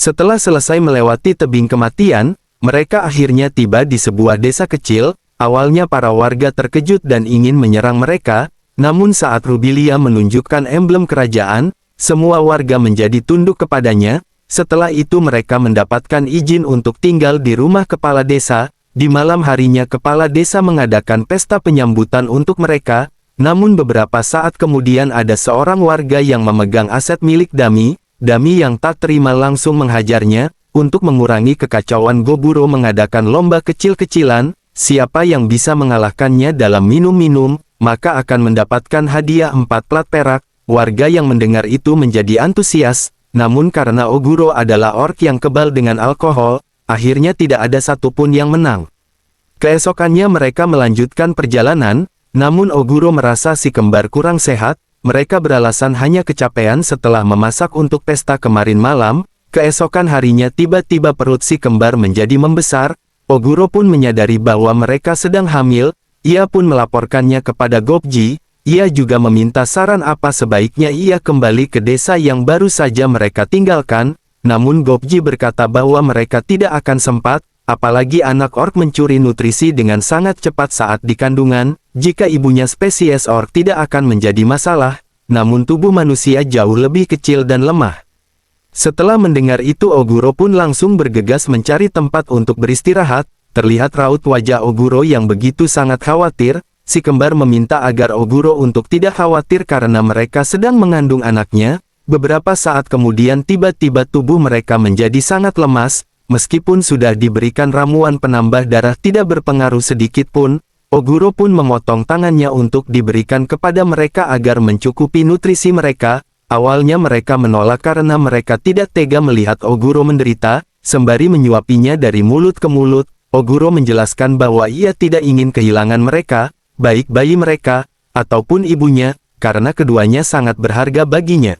Setelah selesai melewati tebing kematian, mereka akhirnya tiba di sebuah desa kecil. Awalnya para warga terkejut dan ingin menyerang mereka, namun saat Rubilia menunjukkan emblem kerajaan, semua warga menjadi tunduk kepadanya. Setelah itu mereka mendapatkan izin untuk tinggal di rumah kepala desa. Di malam harinya kepala desa mengadakan pesta penyambutan untuk mereka, namun beberapa saat kemudian ada seorang warga yang memegang aset milik Dami. Dami yang tak terima langsung menghajarnya. Untuk mengurangi kekacauan, Goburo mengadakan lomba kecil-kecilan. Siapa yang bisa mengalahkannya dalam minum-minum, maka akan mendapatkan hadiah 4 plat perak. Warga yang mendengar itu menjadi antusias, namun karena Oguro adalah orc yang kebal dengan alkohol, akhirnya tidak ada satupun yang menang. Keesokannya mereka melanjutkan perjalanan, namun Oguro merasa si kembar kurang sehat. Mereka beralasan hanya kecapean setelah memasak untuk pesta kemarin malam. Keesokan harinya tiba-tiba perut si kembar menjadi membesar. Oguro pun menyadari bahwa mereka sedang hamil. Ia pun melaporkannya kepada Gobji. Ia juga meminta saran apa sebaiknya ia kembali ke desa yang baru saja mereka tinggalkan. Namun Gobji berkata bahwa mereka tidak akan sempat, apalagi anak orc mencuri nutrisi dengan sangat cepat saat di kandungan. Jika ibunya spesies orc tidak akan menjadi masalah, namun tubuh manusia jauh lebih kecil dan lemah. Setelah mendengar itu Oguro pun langsung bergegas mencari tempat untuk beristirahat. Terlihat raut wajah Oguro yang begitu sangat khawatir. Si kembar meminta agar Oguro untuk tidak khawatir karena mereka sedang mengandung anaknya. Beberapa saat kemudian tiba-tiba tubuh mereka menjadi sangat lemas. Meskipun sudah diberikan ramuan penambah darah tidak berpengaruh sedikit pun. Oguro pun memotong tangannya untuk diberikan kepada mereka agar mencukupi nutrisi mereka. Awalnya mereka menolak karena mereka tidak tega melihat Oguro menderita. Sembari menyuapinya dari mulut ke mulut, Oguro menjelaskan bahwa ia tidak ingin kehilangan mereka, baik bayi mereka, ataupun ibunya, karena keduanya sangat berharga baginya.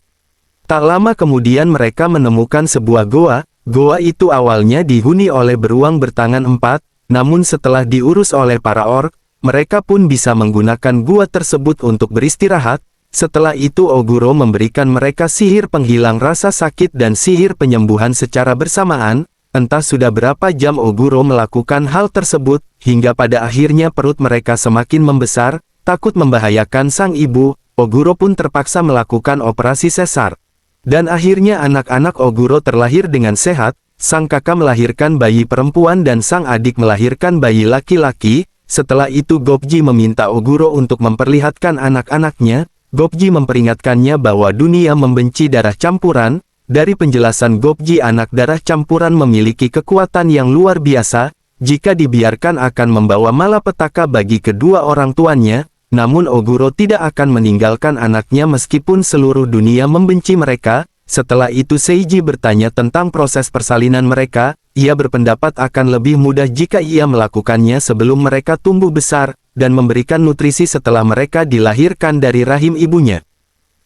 Tak lama kemudian mereka menemukan sebuah goa. Goa itu awalnya dihuni oleh beruang bertangan 4, namun setelah diurus oleh para orc, mereka pun bisa menggunakan gua tersebut untuk beristirahat. Setelah itu Oguro memberikan mereka sihir penghilang rasa sakit dan sihir penyembuhan secara bersamaan. Entah sudah berapa jam Oguro melakukan hal tersebut, hingga pada akhirnya perut mereka semakin membesar. Takut membahayakan sang ibu, Oguro pun terpaksa melakukan operasi sesar. Dan akhirnya anak-anak Oguro terlahir dengan sehat. Sang kakak melahirkan bayi perempuan dan sang adik melahirkan bayi laki-laki. Setelah itu Gobji meminta Oguro untuk memperlihatkan anak-anaknya. Gobji memperingatkannya bahwa dunia membenci darah campuran. Dari penjelasan Gobji, anak darah campuran memiliki kekuatan yang luar biasa. Jika dibiarkan akan membawa malapetaka bagi kedua orang tuanya. Namun Oguro tidak akan meninggalkan anaknya meskipun seluruh dunia membenci mereka. Setelah itu Seiji bertanya tentang proses persalinan mereka. Ia berpendapat akan lebih mudah jika ia melakukannya sebelum mereka tumbuh besar, dan memberikan nutrisi setelah mereka dilahirkan dari rahim ibunya.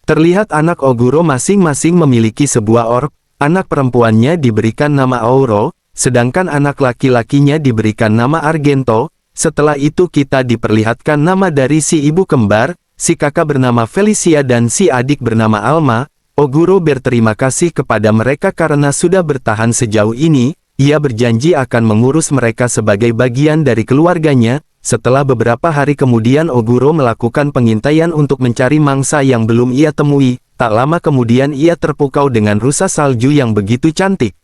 Terlihat anak Oguro masing-masing memiliki sebuah orb. Anak perempuannya diberikan nama Auro, sedangkan anak laki-lakinya diberikan nama Argento. Setelah itu kita diperlihatkan nama dari si ibu kembar, si kakak bernama Felicia dan si adik bernama Alma. Oguro berterima kasih kepada mereka karena sudah bertahan sejauh ini. Ia berjanji akan mengurus mereka sebagai bagian dari keluarganya. Setelah beberapa hari kemudian Oguro melakukan pengintaian untuk mencari mangsa yang belum ia temui. Tak lama kemudian ia terpukau dengan rusa salju yang begitu cantik.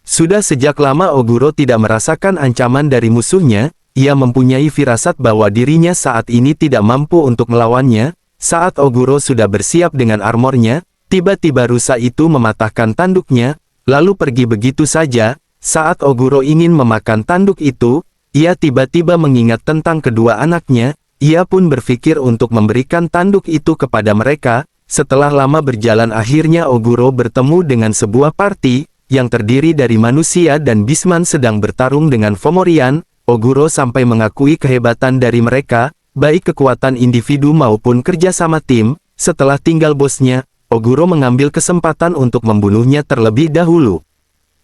Sudah sejak lama Oguro tidak merasakan ancaman dari musuhnya. Ia mempunyai firasat bahwa dirinya saat ini tidak mampu untuk melawannya. Saat Oguro sudah bersiap dengan armornya, tiba-tiba rusa itu mematahkan tanduknya, lalu pergi begitu saja. Saat Oguro ingin memakan tanduk itu, ia tiba-tiba mengingat tentang kedua anaknya. Ia pun berpikir untuk memberikan tanduk itu kepada mereka. Setelah lama berjalan akhirnya Oguro bertemu dengan sebuah party, yang terdiri dari manusia dan Bisman sedang bertarung dengan Fomorian. Oguro sampai mengakui kehebatan dari mereka, baik kekuatan individu maupun kerjasama tim. Setelah tinggal bosnya, Oguro mengambil kesempatan untuk membunuhnya terlebih dahulu.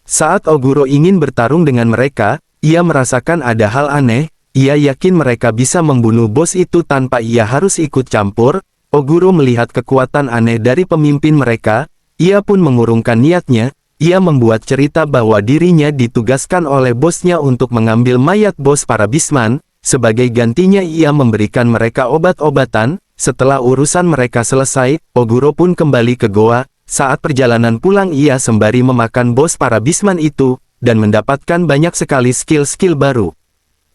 Saat Oguro ingin bertarung dengan mereka, ia merasakan ada hal aneh. Ia yakin mereka bisa membunuh bos itu tanpa ia harus ikut campur. Oguro melihat kekuatan aneh dari pemimpin mereka. Ia pun mengurungkan niatnya. ia membuat cerita bahwa dirinya ditugaskan oleh bosnya untuk mengambil mayat bos para Beastman. Sebagai gantinya ia memberikan mereka obat-obatan. Setelah urusan mereka selesai, Oguro pun kembali ke goa. Saat perjalanan pulang ia sembari memakan bos para Beastman itu, dan mendapatkan banyak sekali skill-skill baru.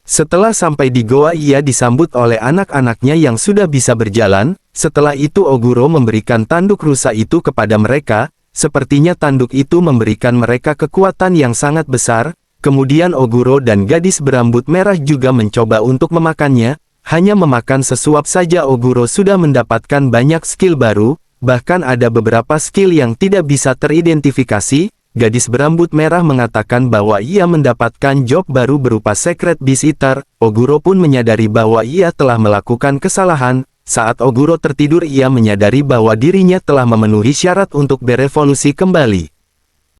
Setelah sampai di goa ia disambut oleh anak-anaknya yang sudah bisa berjalan. Setelah itu Oguro memberikan tanduk rusa itu kepada mereka. Sepertinya tanduk itu memberikan mereka kekuatan yang sangat besar. Kemudian Oguro dan gadis berambut merah juga mencoba untuk memakannya. Hanya memakan sesuap saja Oguro sudah mendapatkan banyak skill baru. Bahkan ada beberapa skill yang tidak bisa teridentifikasi. Gadis berambut merah mengatakan bahwa ia mendapatkan job baru berupa Secret Beast Eater. Oguro pun menyadari bahwa ia telah melakukan kesalahan. Saat Oguro tertidur ia menyadari bahwa dirinya telah memenuhi syarat untuk berevolusi kembali.